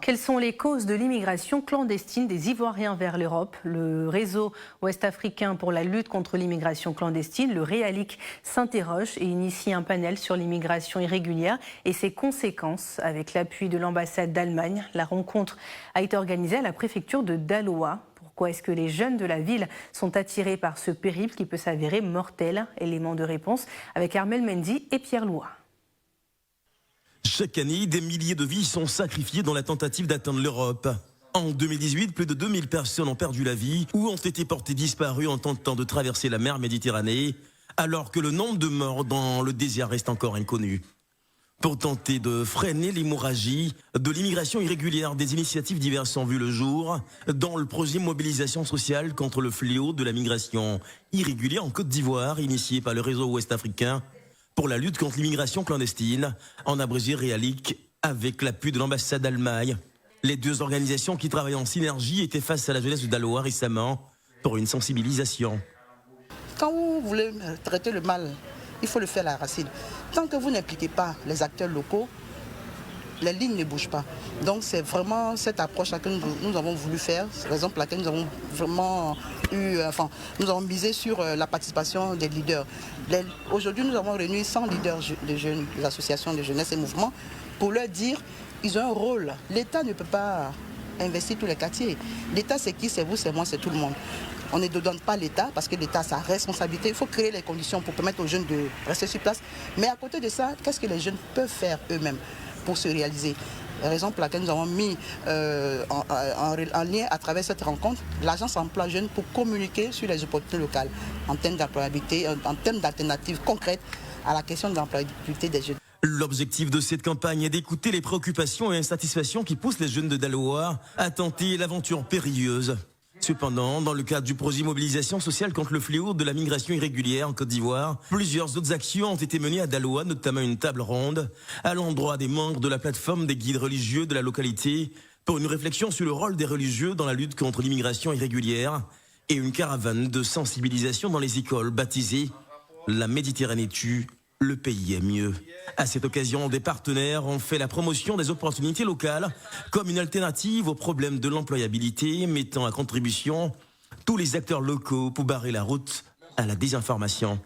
Quelles sont les causes de l'immigration clandestine des Ivoiriens vers l'Europe? Le réseau ouest-africain pour la lutte contre l'immigration clandestine, le REALIC, s'interroge et initie un panel sur l'immigration irrégulière et ses conséquences. Avec l'appui de l'ambassade d'Allemagne, la rencontre a été organisée à la préfecture de Daloa. Pourquoi est-ce que les jeunes de la ville sont attirés par ce périple qui peut s'avérer mortel? Élément de réponse avec Armel Mendy et Pierre Loua. Chaque année, des milliers de vies sont sacrifiées dans la tentative d'atteindre l'Europe. En 2018, plus de 2000 personnes ont perdu la vie ou ont été portées disparues en tentant de traverser la mer Méditerranée, alors que le nombre de morts dans le désert reste encore inconnu. Pour tenter de freiner l'hémorragie de l'immigration irrégulière, des initiatives diverses ont vu le jour dans le projet Mobilisation sociale contre le fléau de la migration irrégulière en Côte d'Ivoire, initié par le réseau ouest-africain pour la lutte contre l'immigration clandestine, en abrégé REALIC, avec l'appui de l'ambassade d'Allemagne. Les deux organisations qui travaillent en synergie étaient face à la jeunesse de Daloa récemment pour une sensibilisation. Quand vous voulez traiter le mal, il faut le faire à la racine. Tant que vous n'impliquez pas les acteurs locaux, les lignes ne bougent pas. Donc c'est vraiment cette approche que nous avons voulu faire, c'est la raison pour laquelle nous avons vraiment nous avons misé sur la participation des leaders. Aujourd'hui, nous avons réuni 100 leaders de jeunes, des associations de jeunesse et mouvements, pour leur dire qu'ils ont un rôle. L'État ne peut pas investir tous les quartiers. L'État, c'est qui? C'est vous, c'est moi, c'est tout le monde. On ne donne pas l'État parce que l'État a sa responsabilité. Il faut créer les conditions pour permettre aux jeunes de rester sur place. Mais à côté de ça, qu'est-ce que les jeunes peuvent faire eux-mêmes pour se réaliser? La raison pour laquelle nous avons mis en lien à travers cette rencontre l'agence emploi jeune pour communiquer sur les opportunités locales en termes d'employabilité, en termes d'alternatives concrètes à la question de l'employabilité des jeunes. L'objectif de cette campagne est d'écouter les préoccupations et insatisfactions qui poussent les jeunes de Daloa à tenter l'aventure périlleuse. Cependant, dans le cadre du projet Mobilisation sociale contre le fléau de la migration irrégulière en Côte d'Ivoire, plusieurs autres actions ont été menées à Daloa, notamment une table ronde à l'endroit des membres de la plateforme des guides religieux de la localité pour une réflexion sur le rôle des religieux dans la lutte contre l'immigration irrégulière et une caravane de sensibilisation dans les écoles baptisée « La Méditerranée tue, le pays est mieux ». À cette occasion, des partenaires ont fait la promotion des opportunités locales comme une alternative au problème de l'employabilité, mettant à contribution tous les acteurs locaux pour barrer la route à la désinformation.